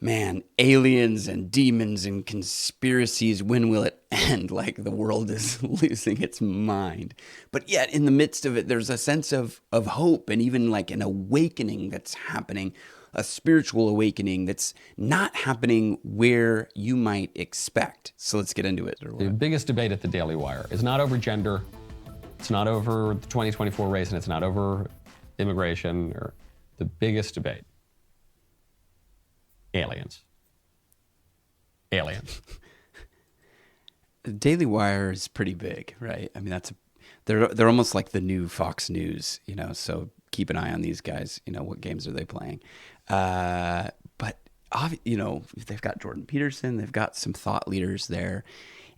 Man, aliens and demons and conspiracies, when will it end? Like the world is losing its mind. But yet, in the midst of it, there's a sense of hope and even like an awakening that's happening, a spiritual awakening that's not happening where you might expect. So let's get into it. The biggest debate at the Daily Wire is not over gender, it's not over the 2024 race, and it's not over immigration. Or the biggest debate. Aliens. Aliens. The Daily Wire is pretty big, right? I mean, they're almost like the new Fox News, so keep an eye on these guys. What games are they playing? But they've got Jordan Peterson, they've got some thought leaders there.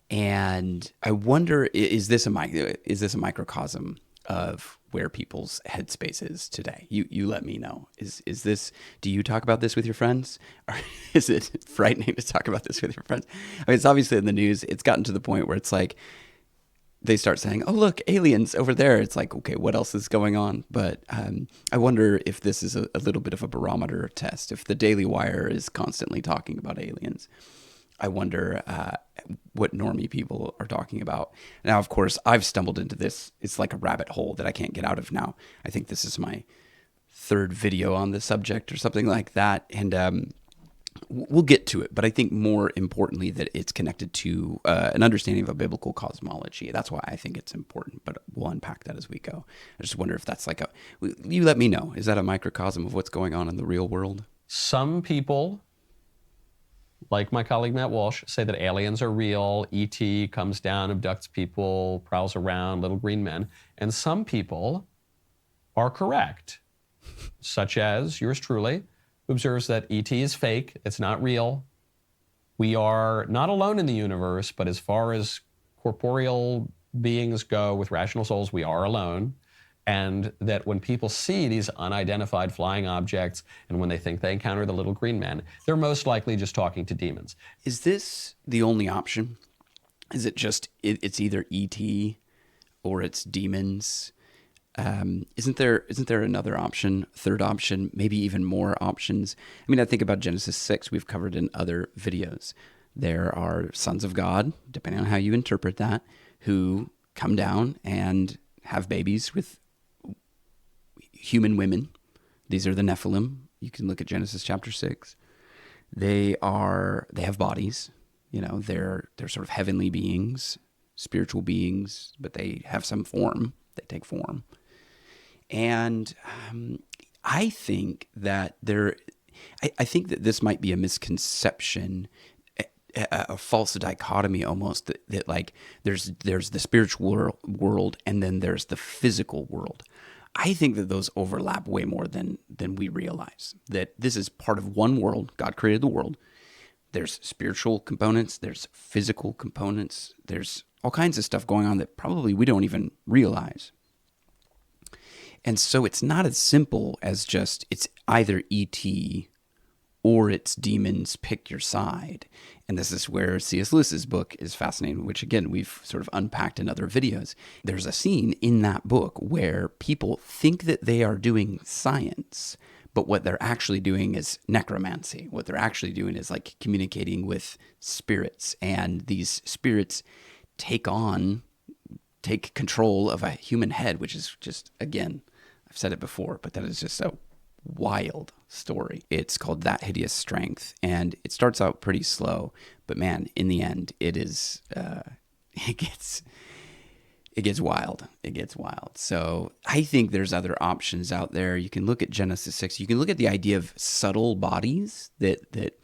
And I wonder, is this a microcosm of where people's headspace is today? You let me know. Is this? Do you talk about this with your friends, or is it frightening to talk about this with your friends? I mean, it's obviously in the news. It's gotten to the point where it's like they start saying, "Oh, look, aliens over there." It's like, okay, what else is going on? But I wonder if this is a little bit of a barometer test. If the Daily Wire is constantly talking about aliens, I wonder what normie people are talking about. Now, of course, I've stumbled into this. It's like a rabbit hole that I can't get out of now. I think this is my third video on the subject or something like that. And we'll get to it. But I think more importantly that it's connected to an understanding of a biblical cosmology. That's why I think it's important. But we'll unpack that as we go. I just wonder if that's like you let me know. Is that a microcosm of what's going on in the real world? Some people, like my colleague Matt Walsh, say that aliens are real, ET comes down, abducts people, prowls around, little green men. And some people are correct, such as yours truly, who observes that ET is fake, it's not real. We are not alone in the universe, but as far as corporeal beings go with rational souls, we are alone. And that when people see these unidentified flying objects and when they think they encounter the little green men, they're most likely just talking to demons. Is this the only option? Is it just, it's either ET or it's demons? Isn't there another option, third option, maybe even more options? I mean, I think about Genesis 6, we've covered in other videos. There are sons of God, depending on how you interpret that, who come down and have babies with human women. These are the Nephilim. You can look at Genesis chapter 6. They have bodies. They're sort of heavenly beings, spiritual beings, but they have some form. They take form. And I think that I think that this might be a misconception, a false dichotomy almost, that like there's the spiritual world and then there's the physical world. I think that those overlap way more than we realize, that this is part of one world. God created the world. There's spiritual components. There's physical components. There's all kinds of stuff going on that probably we don't even realize. And so it's not as simple as just it's either ET or it's demons, pick your side. And this is where C.S. Lewis's book is fascinating, which again, we've sort of unpacked in other videos. There's a scene in that book where people think that they are doing science, but what they're actually doing is necromancy. What they're actually doing is like communicating with spirits, and these spirits take control of a human head, which is just, again, I've said it before, but that is just a wild story. It's called That Hideous Strength, and it starts out pretty slow, but man, in the end, it is it gets wild. It gets wild. So I think there's other options out there. You can look at Genesis 6. You can look at the idea of subtle bodies, that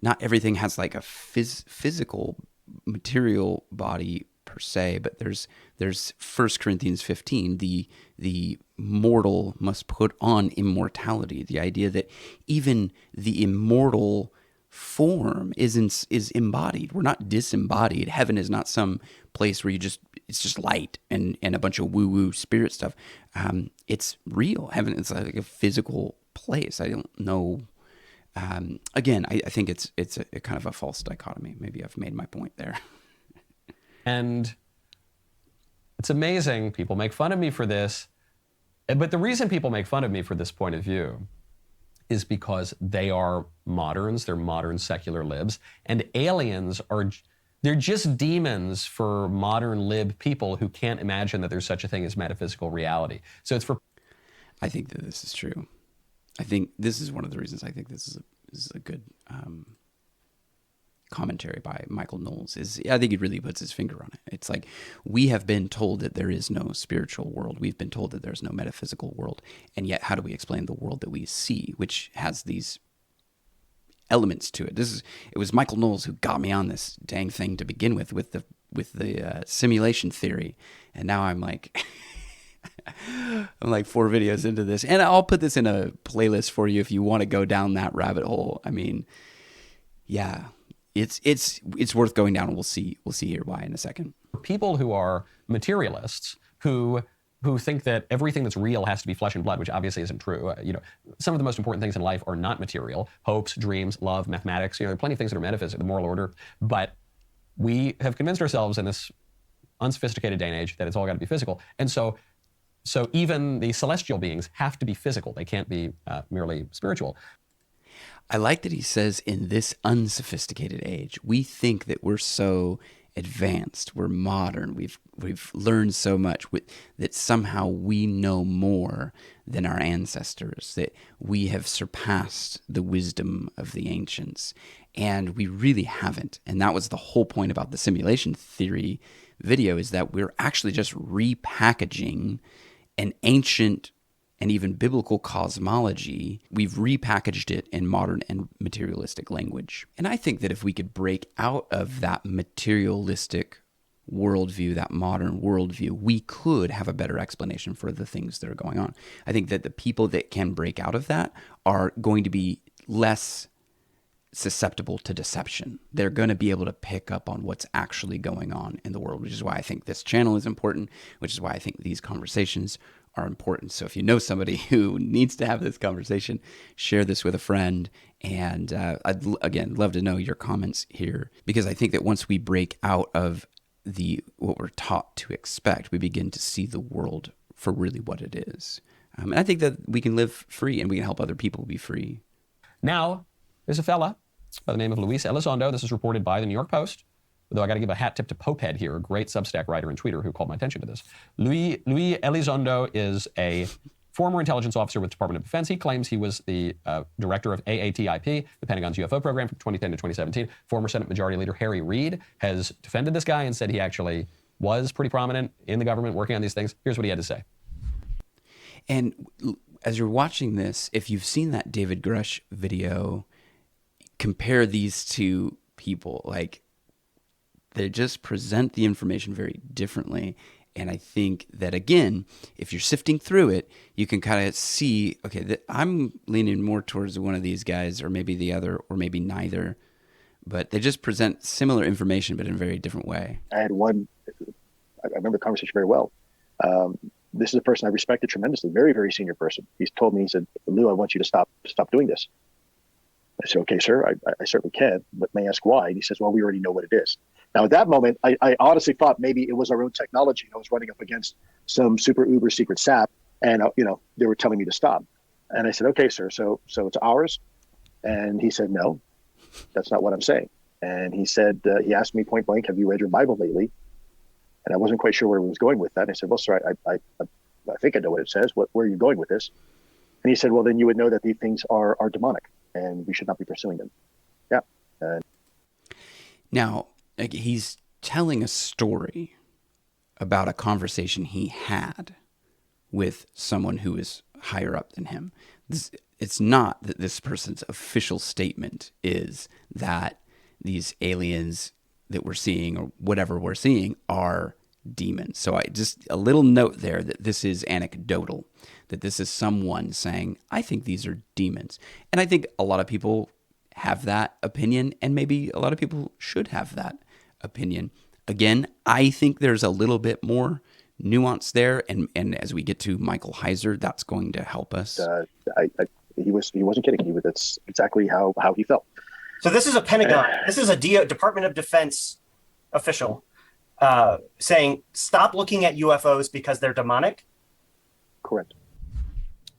not everything has like a physical material body per se, but there's 1 Corinthians 15, the mortal must put on immortality. The idea that even the immortal form is embodied. We're not disembodied. Heaven is not some place where it's just light and a bunch of woo-woo spirit stuff. It's real. Heaven is like a physical place. I don't know. Again, I think it's a kind of a false dichotomy. Maybe I've made my point there. And it's amazing. People make fun of me for this. But the reason people make fun of me for this point of view is because they are moderns, they're modern secular libs, and aliens they're just demons for modern lib people who can't imagine that there's such a thing as metaphysical reality. So it's for... I think that this is true. I think this is one of the reasons I think this is a good commentary by Michael Knowles. I think he really puts his finger on it. It's like, we have been told that there is no spiritual world. We've been told that there's no metaphysical world. And yet, how do we explain the world that we see, which has these elements to it? It was Michael Knowles who got me on this dang thing to begin with the simulation theory. And now I'm like... I'm like 4 videos into this, and I'll put this in a playlist for you if you want to go down that rabbit hole. I mean, yeah, it's worth going down, and we'll see here why in a second. People who are materialists who think that everything that's real has to be flesh and blood, which obviously isn't true. Some of the most important things in life are not material: hopes, dreams, love, mathematics. There are plenty of things that are metaphysical, the moral order. But we have convinced ourselves in this unsophisticated day and age that it's all got to be physical, and so even the celestial beings have to be physical. They can't be merely spiritual. I like that he says, in this unsophisticated age, we think that we're so advanced, we're modern, we've learned so much, that somehow we know more than our ancestors, that we have surpassed the wisdom of the ancients. And we really haven't. And that was the whole point about the simulation theory video, is that we're actually just repackaging an ancient and even biblical cosmology. We've repackaged it in modern and materialistic language. And I think that if we could break out of that materialistic worldview, that modern worldview, we could have a better explanation for the things that are going on. I think that the people that can break out of that are going to be less susceptible to deception. They're going to be able to pick up on what's actually going on in the world, which is why I think this channel is important, which is why I think these conversations are important. So if you know somebody who needs to have this conversation, share this with a friend. And I'd, again, love to know your comments here, because I think that once we break out of what we're taught to expect, we begin to see the world for really what it is. And I think that we can live free, and we can help other people be free. Now, there's a fella by the name of Luis Elizondo. This is reported by the New York Post, though I got to give a hat tip to Popehead here, a great Substack writer and tweeter who called my attention to this. Luis Elizondo is a former intelligence officer with the Department of Defense. He claims he was the director of AATIP, the Pentagon's UFO program from 2010 to 2017. Former Senate Majority Leader Harry Reid has defended this guy and said he actually was pretty prominent in the government working on these things. Here's what he had to say. And as you're watching this, if you've seen that David Grush video, compare these two people. Like, they just present the information very differently. And I think that, again, if you're sifting through it, you can kind of see, okay, that I'm leaning more towards one of these guys, or maybe the other, or maybe neither. But they just present similar information, but in a very different way. I remember the conversation very well. This is a person I respected tremendously, very, very senior person. He's told me, he said, "Lou, I want you to stop doing this." I said, "Okay, sir, I certainly can, but may I ask why?" And he says, "Well, we already know what it is." Now, at that moment, I honestly thought maybe it was our own technology. I was running up against some super uber secret sap, and they were telling me to stop. And I said, "Okay, sir, so it's ours?" And he said, "No, that's not what I'm saying." And he said, he asked me point blank, "Have you read your Bible lately?" And I wasn't quite sure where he was going with that. And I said, "Well, sir, I think I know what it says. Where are you going with this?" And he said, "Well, then you would know that these things are demonic, and we should not be pursuing them." Yeah. Now, he's telling a story about a conversation he had with someone who is higher up than him. It's not that this person's official statement is that these aliens that we're seeing, or whatever we're seeing, are demons. So just a little note there that this is anecdotal, that this is someone saying, "I think these are demons." And I think a lot of people have that opinion, and maybe a lot of people should have that opinion. Again, I think there's a little bit more nuance there, and as we get to Michael Heiser, that's going to help us. He wasn't kidding. That's exactly how he felt. So this is a Pentagon. This is a Department of Defense official saying, "Stop looking at UFOs because they're demonic." Correct.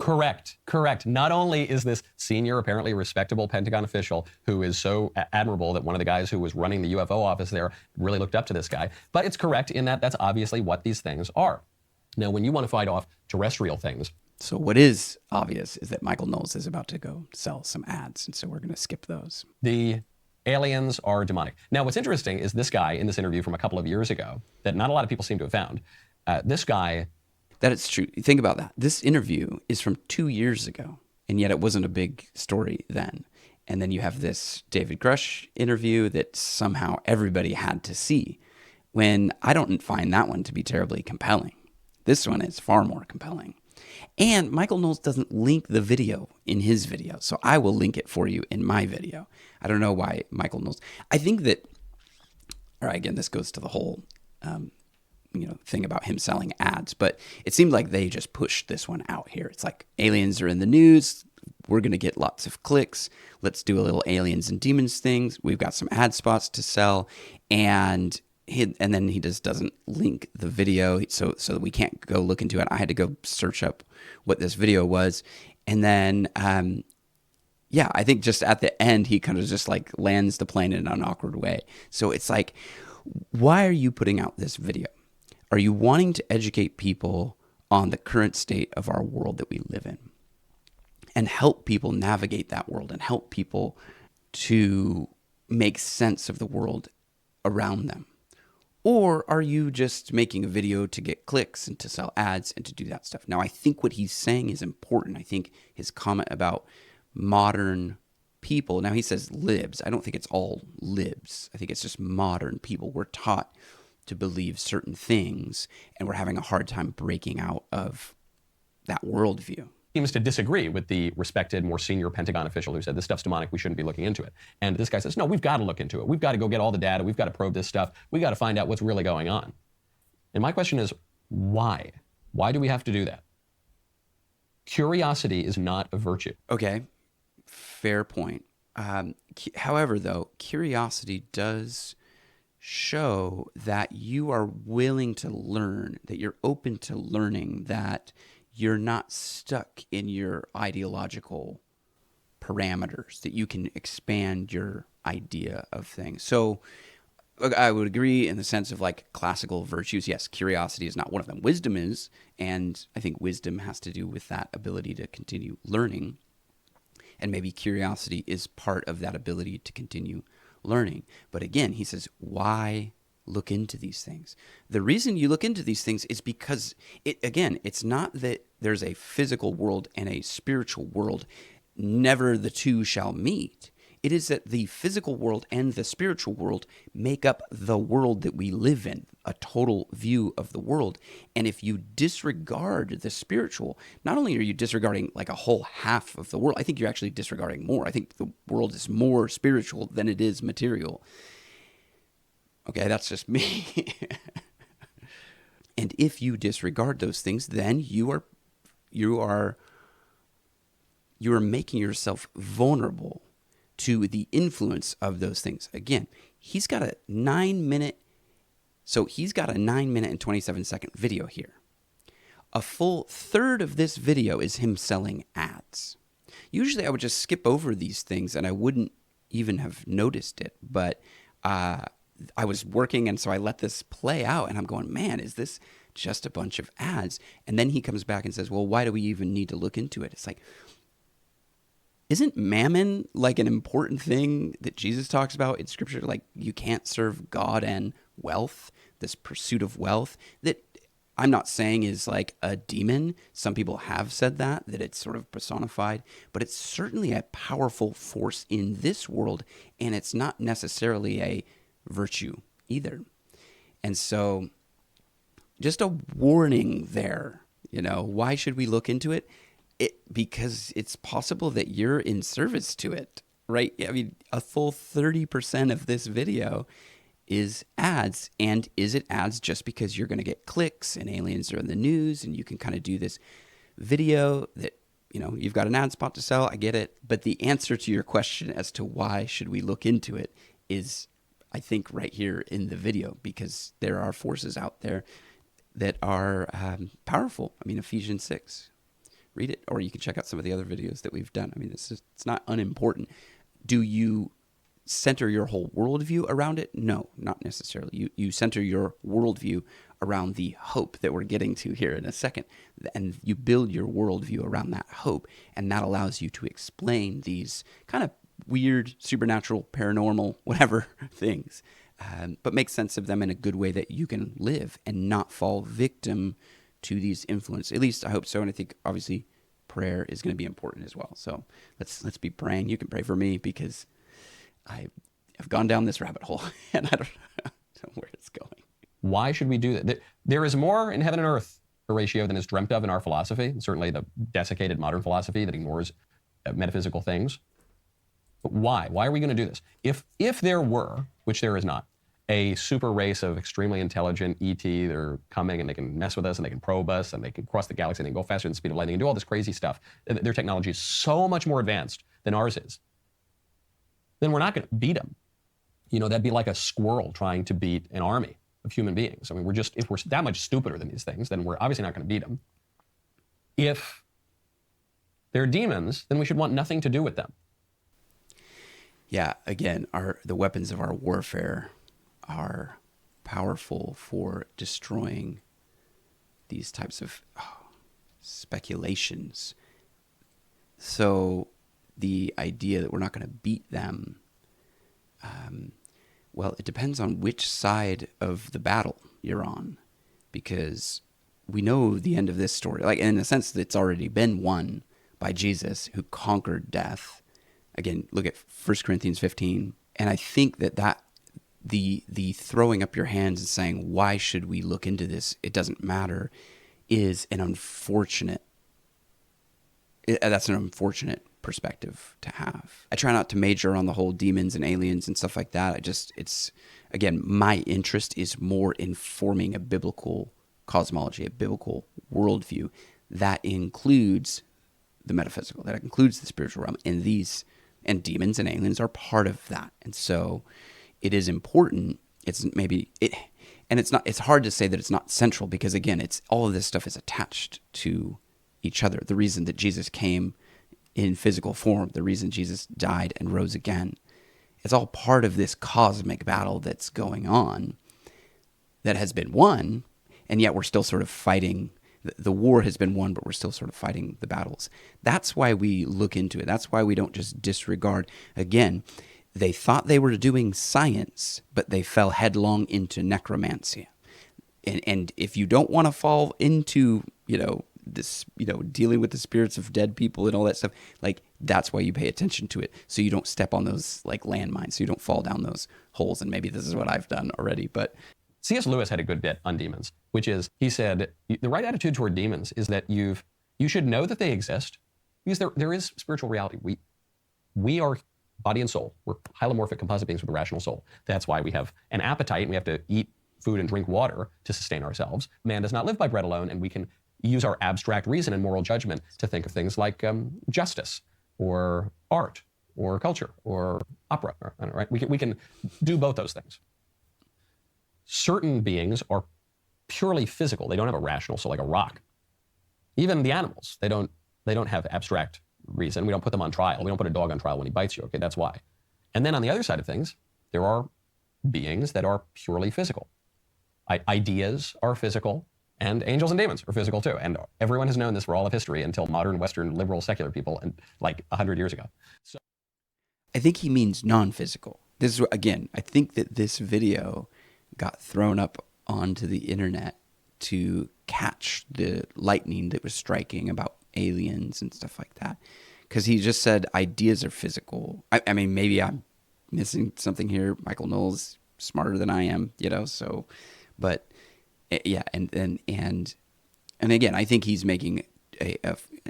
Correct. Not only is this senior, apparently respectable Pentagon official who is so admirable that one of the guys who was running the UFO office there really looked up to this guy, but it's correct in that that's obviously what these things are. Now, when you want to fight off terrestrial things. So what is obvious is that Michael Knowles is about to go sell some ads, and so we're going to skip those. The aliens are demonic. Now, what's interesting is this guy in this interview from a couple of years ago that not a lot of people seem to have found. This guy... That is true. Think about that. This interview is from 2 years ago, and yet it wasn't a big story then. And then you have this David Grush interview that somehow everybody had to see, when I don't find that one to be terribly compelling. This one is far more compelling. And Michael Knowles doesn't link the video in his video, so I will link it for you in my video. I don't know why Michael Knowles... I think that... All right, again, this goes to the whole... thing about him selling ads, but it seemed like they just pushed this one out here. It's like, aliens are in the news. We're going to get lots of clicks. Let's do a little aliens and demons things. We've got some ad spots to sell. And then he just doesn't link the video. So that we can't go look into it. I had to go search up what this video was. And then, I think just at the end, he kind of just like lands the plane in an awkward way. So it's like, why are you putting out this video? Are you wanting to educate people on the current state of our world that we live in and help people navigate that world and help people to make sense of the world around them? Or are you just making a video to get clicks and to sell ads and to do that stuff? Now, I think what he's saying is important. I think his comment about modern people, now he says libs. I don't think it's all libs. I think it's just modern people. We're taught to believe certain things, and we're having a hard time breaking out of that worldview. Seems to disagree with the respected, more senior Pentagon official who said this stuff's demonic, we shouldn't be looking into it. And this guy says, no, we've got to look into it. We've got to go get all the data. We've got to probe this stuff. We've got to find out what's really going on. And my question is, why? Why do we have to do that? Curiosity is not a virtue. Okay, fair point. However, though, curiosity does show that you are willing to learn, that you're open to learning, that you're not stuck in your ideological parameters, that you can expand your idea of things. So I would agree in the sense of like classical virtues. Yes, curiosity is not one of them. Wisdom is, and I think wisdom has to do with that ability to continue learning. And maybe curiosity is part of that ability to continue learning. But again, he says, why look into these things? The reason you look into these things is because, it's not that there's a physical world and a spiritual world. Never the two shall meet. It is that the physical world and the spiritual world make up the world that we live in, a total view of the world. And if you disregard the spiritual, not only are you disregarding like a whole half of the world, I think you're actually disregarding more. I think the world is more spiritual than it is material. Okay, that's just me. And if you disregard those things, then you are making yourself vulnerable to the influence of those things. Again, he's got a 9 minute and 27-second video here. A full third of this video is him selling ads. Usually I would just skip over these things and I wouldn't even have noticed it, but I was working and so I let this play out and I'm going, man, is this just a bunch of ads? And then he comes back and says, well, why do we even need to look into it? It's like, isn't mammon like an important thing that Jesus talks about in Scripture? Like you can't serve God and wealth, this pursuit of wealth that I'm not saying is like a demon. Some people have said that it's sort of personified, but it's certainly a powerful force in this world, and it's not necessarily a virtue either. And so just a warning there, why should we look into it? Because it's possible that you're in service to it, right? I mean, a full 30% of this video is ads. And is it ads just because you're going to get clicks and aliens are in the news and you can kind of do this video that, you've got an ad spot to sell? I get it. But the answer to your question as to why should we look into it is, I think, right here in the video, because there are forces out there that are powerful. I mean, Ephesians 6. read it, or you can check out some of the other videos that we've done. I mean, it's not unimportant. Do you center your whole worldview around it? No, not necessarily. You center your worldview around the hope that we're getting to here in a second, and you build your worldview around that hope, and that allows you to explain these kind of weird, supernatural, paranormal, whatever things, but make sense of them in a good way that you can live and not fall victim to these influences. At least I hope so, and I think obviously prayer is going to be important as well. So let's be praying. You can pray for me because I've gone down this rabbit hole and I don't know where it's going. Why should we do that? There is more in heaven and earth, Horatio, than is dreamt of in our philosophy, and certainly the desiccated modern philosophy that ignores metaphysical things. But why? Why are we going to do this? If there were, which there is not, a super race of extremely intelligent ET, they're coming and they can mess with us and they can probe us and they can cross the galaxy and they can go faster than the speed of light, they can do all this crazy stuff. Their technology is so much more advanced than ours is. Then we're not going to beat them. You know, that'd be like a squirrel trying to beat an army of human beings. I mean, if we're that much stupider than these things, then we're obviously not going to beat them. If they're demons, then we should want nothing to do with them. Yeah, again, the weapons of our warfare are powerful for destroying these types of speculations. So the idea that we're not going to beat them, well, it depends on which side of the battle you're on, because we know the end of this story. Like, in a sense, it's already been won by Jesus, who conquered death. Again, look at 1 Corinthians 15. And I think that the throwing up your hands and saying, why should we look into this? It doesn't matter, is an unfortunate perspective to have. I try not to major on the whole demons and aliens and stuff like that. Again, my interest is more in forming a biblical cosmology, a biblical worldview that includes the metaphysical, that includes the spiritual realm, and demons and aliens are part of that. And so it is important. It's hard to say that it's not central, because again, all of this stuff is attached to each other. The reason that Jesus came in physical form, the reason Jesus died and rose again, it's all part of this cosmic battle that's going on that has been won, and yet we're still sort of fighting. The war has been won, but we're still sort of fighting the battles. That's why we look into it. That's why we don't just disregard. Again, they thought they were doing science, but they fell headlong into necromancy. And if you don't want to fall into, dealing with the spirits of dead people and all that stuff, like, that's why you pay attention to it, so you don't step on those like landmines, so you don't fall down those holes. And maybe this is what I've done already, but C.S. Lewis had a good bit on demons, which is, he said, the right attitude toward demons is that you should know that they exist, because there is spiritual reality. We are body and soul. We're hylomorphic composite beings with a rational soul. That's why we have an appetite and we have to eat food and drink water to sustain ourselves. Man does not live by bread alone, and we can use our abstract reason and moral judgment to think of things like justice or art or culture or opera. Right? We can do both those things. Certain beings are purely physical. They don't have a rational soul, like a rock. Even the animals, they don't have abstract reason. We don't put them on trial. We don't put a dog on trial when he bites you. Okay, that's why. And then on the other side of things, there are beings that are purely physical. Ideas are physical, and angels and demons are physical too. And everyone has known this for all of history until modern Western liberal secular people, and like 100 years ago. So I think he means non-physical. This is, again, I think that this video got thrown up onto the internet to catch the lightning that was striking about aliens and stuff like that. Because he just said ideas are physical. I mean, maybe I'm missing something here. Michael Knowles, smarter than I am, so, but yeah, and again, I think he's making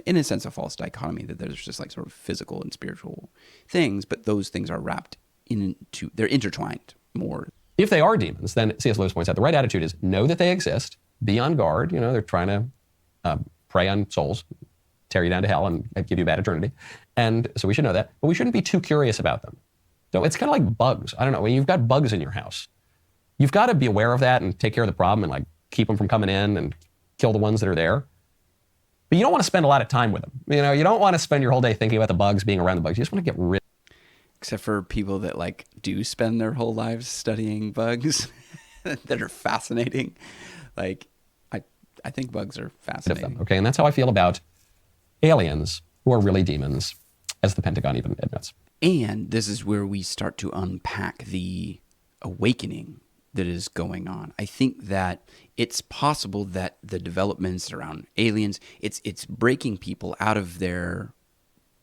in a sense, a false dichotomy, that there's just like sort of physical and spiritual things, but those things are wrapped into, they're intertwined more. If they are demons, then C.S. Lewis points out the right attitude is know that they exist, be on guard. They're trying to prey on souls, tear you down to hell, and give you a bad eternity. And so we should know that, but we shouldn't be too curious about them. So it's kind of like bugs. I don't know, when you've got bugs in your house, you've got to be aware of that and take care of the problem and like keep them from coming in and kill the ones that are there. But you don't want to spend a lot of time with them. You don't want to spend your whole day thinking about the bugs, being around the bugs. You just want to get rid. Except for people that like do spend their whole lives studying bugs that are fascinating. Like, I think bugs are fascinating. Of them, okay? And that's how I feel about aliens who are really demons, as the Pentagon even admits. And this is where we start to unpack the awakening that is going on. I think that it's possible that the developments around aliens, it's breaking people out of their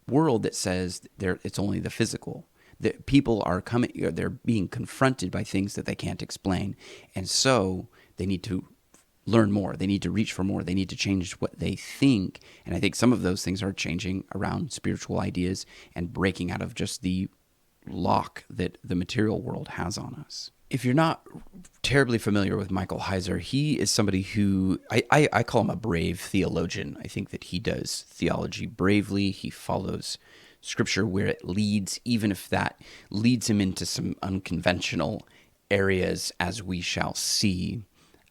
world that says it's only the physical. That people are they're being confronted by things that they can't explain. And so they need to learn more. They need to reach for more. They need to change what they think. And I think some of those things are changing around spiritual ideas and breaking out of just the lock that the material world has on us. If you're not terribly familiar with Michael Heiser, he is somebody who, I call him a brave theologian. I think that he does theology bravely. He follows Scripture where it leads, even if that leads him into some unconventional areas, as we shall see.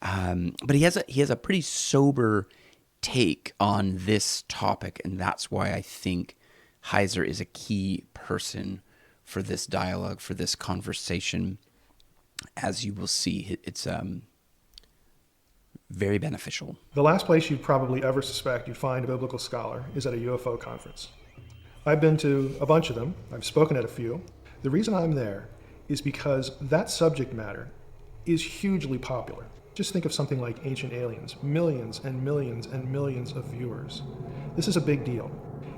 But he has a pretty sober take on this topic, and that's why I think Heiser is a key person for this dialogue, for this conversation. As you will see, it's very beneficial. The last place you'd probably ever suspect you'd find a biblical scholar is at a UFO conference. I've been to a bunch of them. I've spoken at a few. The reason I'm there is because that subject matter is hugely popular. Just think of something like Ancient Aliens, millions and millions and millions of viewers. This is a big deal.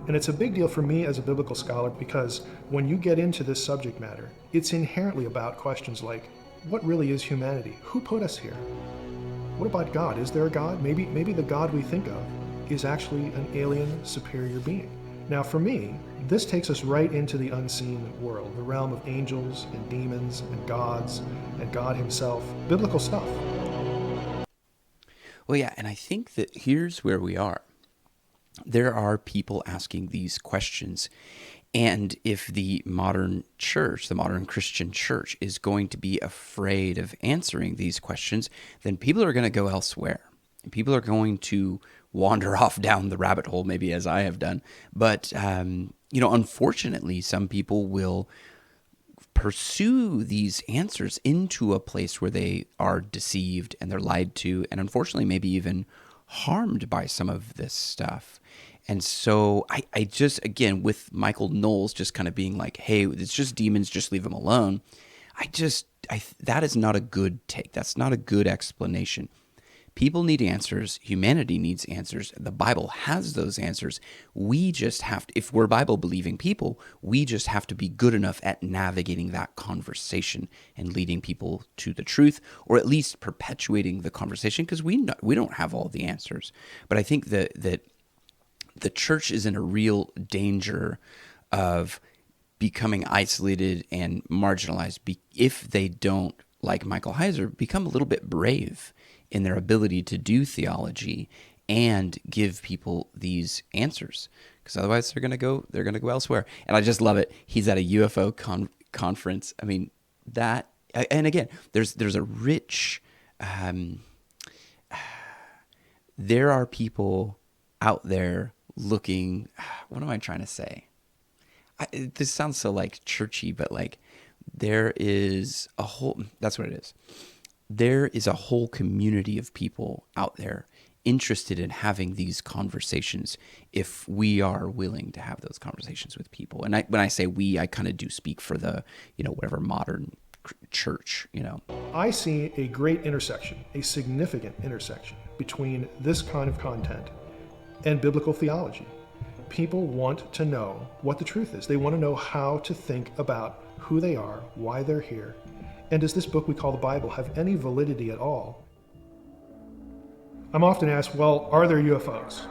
And it's a big deal for me as a biblical scholar because when you get into this subject matter, it's inherently about questions like, what really is humanity? Who put us here? What about God? Is there a God? Maybe the God we think of is actually an alien superior being. Now for me, this takes us right into the unseen world, the realm of angels and demons and gods and God himself, biblical stuff. Well, yeah, and I think that here's where we are. There are people asking these questions, and if the modern church, the modern Christian church, is going to be afraid of answering these questions, then people are going to go elsewhere. People are going to wander off down the rabbit hole, maybe as I have done. But, unfortunately, some people will pursue these answers into a place where they are deceived and they're lied to, and unfortunately maybe even harmed by some of this stuff. And so I just, again, with Michael Knowles just kind of being like, hey, it's just demons, just leave them alone. That is not a good take. That's not a good explanation. People need answers. Humanity needs answers. The Bible has those answers. We just have to, if we're Bible-believing people, we just have to be good enough at navigating that conversation and leading people to the truth, or at least perpetuating the conversation, because we don't have all the answers. But I think that the church is in a real danger of becoming isolated and marginalized if they don't, like Michael Heiser, become a little bit brave in their ability to do theology and give people these answers, because otherwise they're going to go elsewhere. And I just love it. He's at a UFO conference. I mean, that, and again, there's a rich, there are people out there looking, what am I trying to say? This sounds so like churchy, but like there is a whole, that's what it is. There is a whole community of people out there interested in having these conversations if we are willing to have those conversations with people. And when I say we, I kind of do speak for the, whatever modern church, I see a great intersection, a significant intersection between this kind of content and biblical theology. People want to know what the truth is. They want to know how to think about who they are, why they're here, and does this book we call the Bible have any validity at all? I'm often asked, well, are there UFOs?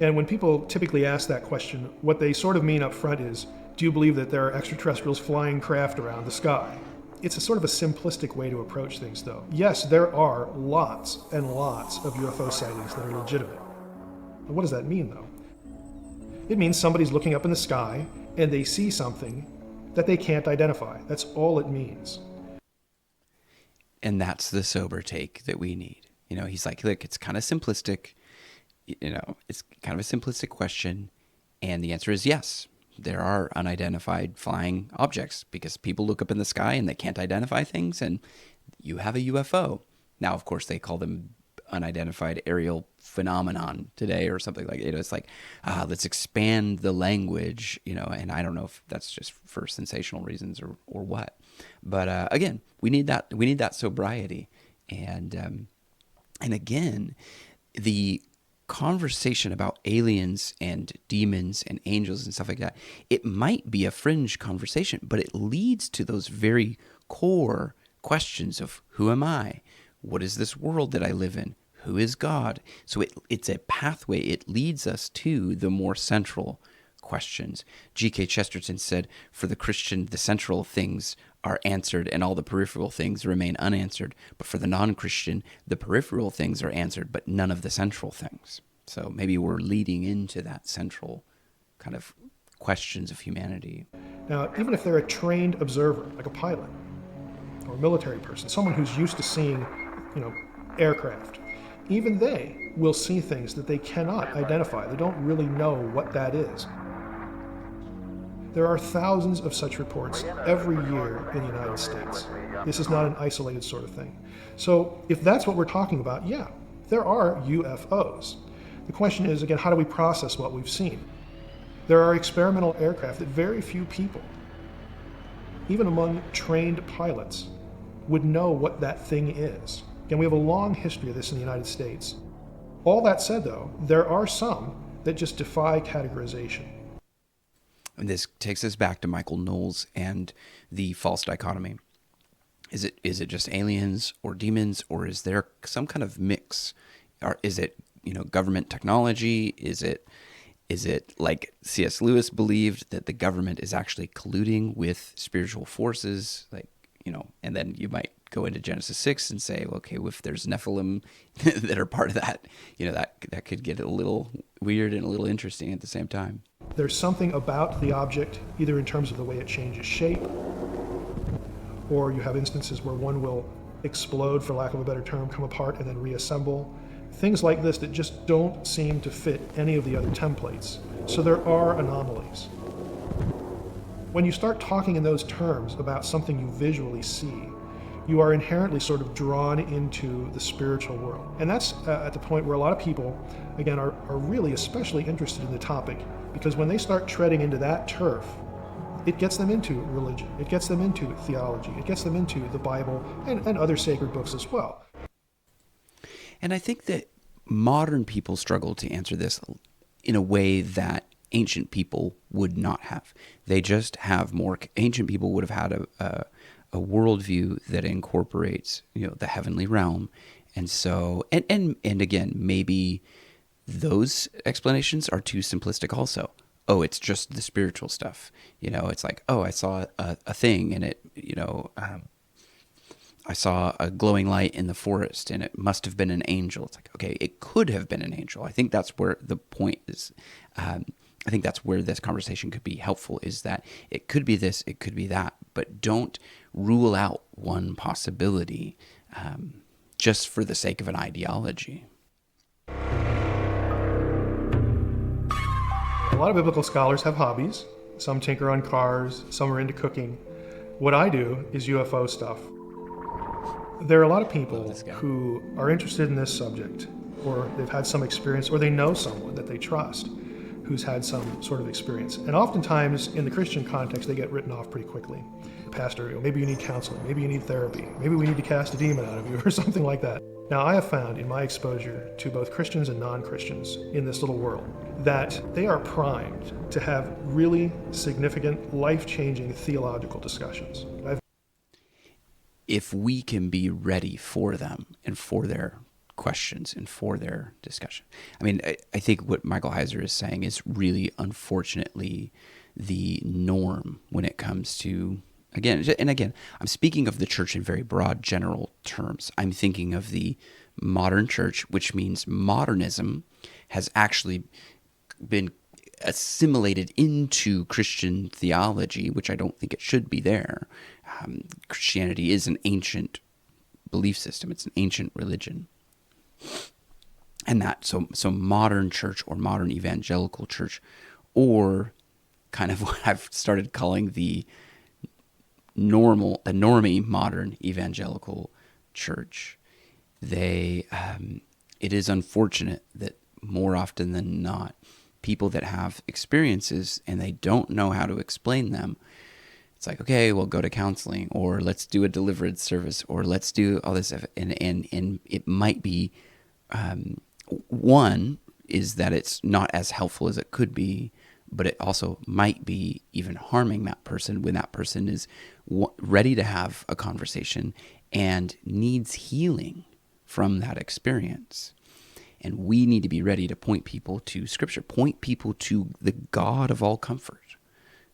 And when people typically ask that question, what they sort of mean up front is, do you believe that there are extraterrestrials flying craft around the sky? It's a sort of a simplistic way to approach things, though. Yes, there are lots and lots of UFO sightings that are legitimate. What does that mean, though? It means somebody's looking up in the sky and they see something that they can't identify. That's all it means. And that's the sober take that we need. He's like, look, it's kind of simplistic. It's kind of a simplistic question. And the answer is yes. There are unidentified flying objects because people look up in the sky and they can't identify things, and you have a UFO. Now, of course, they call them unidentified aerial phenomenon today or something like it. It's like, let's expand the language, and I don't know if that's just for sensational reasons or what. But again, we need that sobriety. And again, the conversation about aliens and demons and angels and stuff like that, it might be a fringe conversation, but it leads to those very core questions of who am I? What is this world that I live in? Who is God? So it's a pathway. It leads us to the more central questions. G.K. Chesterton said, for the Christian, the central things are answered and all the peripheral things remain unanswered. But for the non-Christian, the peripheral things are answered, but none of the central things. So maybe we're leading into that central kind of questions of humanity. Now, even if they're a trained observer, like a pilot or a military person, someone who's used to seeing, aircraft, even they will see things that they cannot identify. They don't really know what that is. There are thousands of such reports every year in the United States. This is not an isolated sort of thing. So if that's what we're talking about, yeah, there are UFOs. The question is, again, how do we process what we've seen? There are experimental aircraft that very few people, even among trained pilots, would know what that thing is. Again, we have a long history of this in the United States. All that said, though, there are some that just defy categorization. And this takes us back to Michael Knowles and the false dichotomy. Is it just aliens or demons, or is there some kind of mix? Or is it, government technology? Is it like C.S. Lewis believed that the government is actually colluding with spiritual forces, and then you might go into Genesis 6 and say, well, okay, if there's Nephilim that are part of that, that could get a little weird and a little interesting at the same time. There's something about the object, either in terms of the way it changes shape, or you have instances where one will explode, for lack of a better term, come apart and then reassemble. Things like this that just don't seem to fit any of the other templates. So there are anomalies. When you start talking in those terms about something you visually see, you are inherently sort of drawn into the spiritual world. And that's at the point where a lot of people, again, are really especially interested in the topic, because when they start treading into that turf, it gets them into religion, it gets them into theology, it gets them into the Bible and other sacred books as well. And I think that modern people struggle to answer this in a way that ancient people would not have. They just have more. Ancient people would have had a worldview that incorporates, the heavenly realm, and so and again, maybe those explanations are too simplistic. Also, it's just the spiritual stuff. It's like, I saw a thing, and it, I saw a glowing light in the forest, and it must have been an angel. It's like, okay, it could have been an angel. I think that's where the point is. I think that's where this conversation could be helpful, is that it could be this, it could be that, but don't rule out one possibility just for the sake of an ideology. A lot of biblical scholars have hobbies. Some tinker on cars, some are into cooking. What I do is UFO stuff. There are a lot of people who are interested in this subject, or they've had some experience, or they know someone that they trust who's had some sort of experience. And oftentimes, in the Christian context, they get written off pretty quickly. Pastor, maybe you need counseling, maybe you need therapy, maybe we need to cast a demon out of you, or something like that. Now, I have found in my exposure to both Christians and non-Christians in this little world that they are primed to have really significant, life-changing theological discussions. If we can be ready for them and for their questions and for their discussion. I mean, I think what Michael Heiser is saying is really, unfortunately, the norm when it comes to, again, I'm speaking of the church in very broad, general terms. I'm thinking of the modern church, which means modernism has actually been assimilated into Christian theology, which I don't think it should be there. Christianity is an ancient belief system. It's an ancient religion. And that, so modern church or modern evangelical church, or kind of what I've started calling the normie modern evangelical church, it is unfortunate that more often than not, people that have experiences and they don't know how to explain them, it's like, okay, we'll go to counseling, or let's do a deliverance service, or let's do all this stuff. And it might be, one is that it's not as helpful as it could be, but it also might be even harming that person when that person is ready to have a conversation and needs healing from that experience. And we need to be ready to point people to Scripture, point people to the God of all comfort,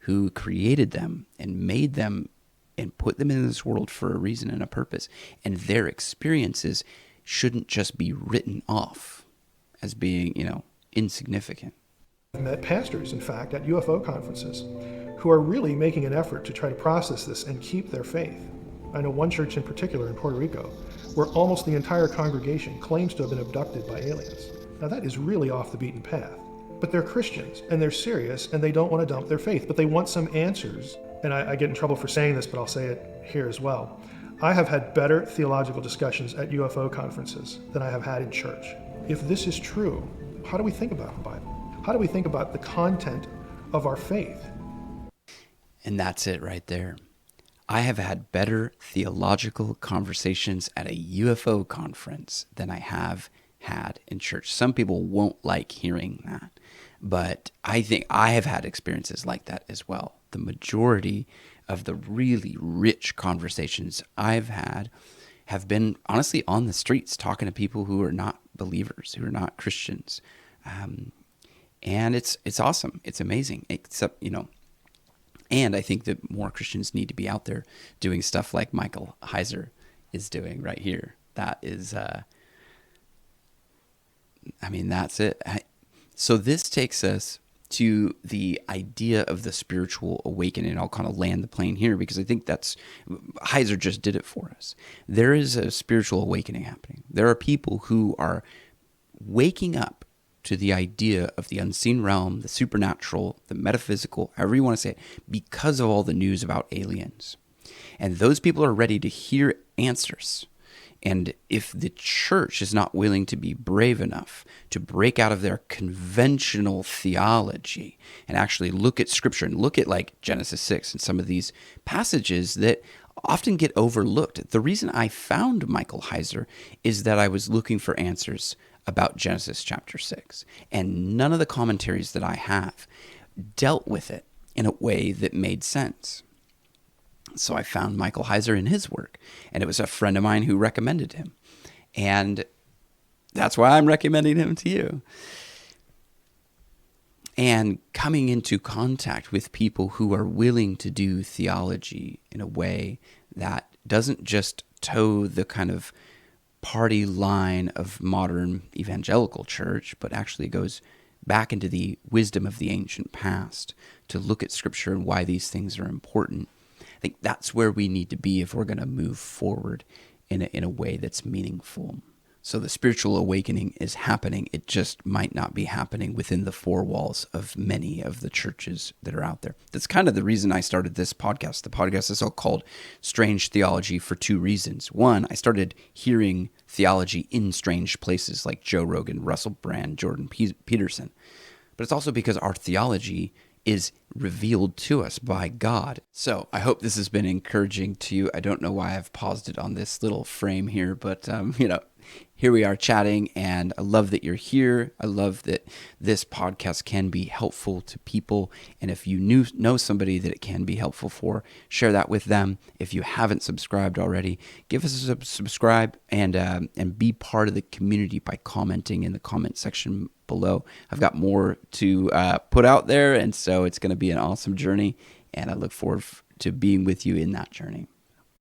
who created them and made them and put them in this world for a reason and a purpose. And their experiences shouldn't just be written off as being, insignificant. I've met pastors, in fact, at UFO conferences who are really making an effort to try to process this and keep their faith. I know one church in particular in Puerto Rico where almost the entire congregation claims to have been abducted by aliens. Now that is really off the beaten path. But they're Christians, and they're serious, and they don't want to dump their faith, but they want some answers. And I get in trouble for saying this, but I'll say it here as well. I have had better theological discussions at UFO conferences than I have had in church. If this is true, how do we think about the Bible? How do we think about the content of our faith? And that's it right there. I have had better theological conversations at a UFO conference than I have had in church. Some people won't like hearing that, but I think I have had experiences like that as well. The majority of the really rich conversations I've had have been honestly on the streets, talking to people who are not believers, who are not Christians. And it's awesome. It's amazing. Except, and I think that more Christians need to be out there doing stuff like Michael Heiser is doing right here. That is, that's it. So this takes us to the idea of the spiritual awakening. I'll kind of land the plane here because I think Heiser just did it for us. There is a spiritual awakening happening. There are people who are waking up to the idea of the unseen realm, the supernatural, the metaphysical, however you want to say it, because of all the news about aliens. And those people are ready to hear answers. And if the church is not willing to be brave enough to break out of their conventional theology and actually look at Scripture and look at like Genesis 6 and some of these passages that often get overlooked. The reason I found Michael Heiser is that I was looking for answers about Genesis chapter 6. And none of the commentaries that I have dealt with it in a way that made sense. So I found Michael Heiser in his work, and it was a friend of mine who recommended him. And that's why I'm recommending him to you. And coming into contact with people who are willing to do theology in a way that doesn't just toe the kind of party line of modern evangelical church, but actually goes back into the wisdom of the ancient past to look at Scripture and why these things are important. I think that's where we need to be if we're going to move forward in a way that's meaningful. So the spiritual awakening is happening. It just might not be happening within the four walls of many of the churches that are out there. That's kind of the reason I started this podcast. The podcast is all called Strange Theology for two reasons. One, I started hearing theology in strange places like Joe Rogan, Russell Brand, Jordan Peterson. But it's also because our theology is revealed to us by God. So I hope this has been encouraging to you. I don't know why I've paused it on this little frame here, but here we are chatting, and I love that you're here. I love that this podcast can be helpful to people. And if you know somebody that it can be helpful for, share that with them. If you haven't subscribed already, give us a subscribe and be part of the community by commenting in the comment section below. I've got more to put out there, and so it's going to be an awesome journey, and I look forward to being with you in that journey.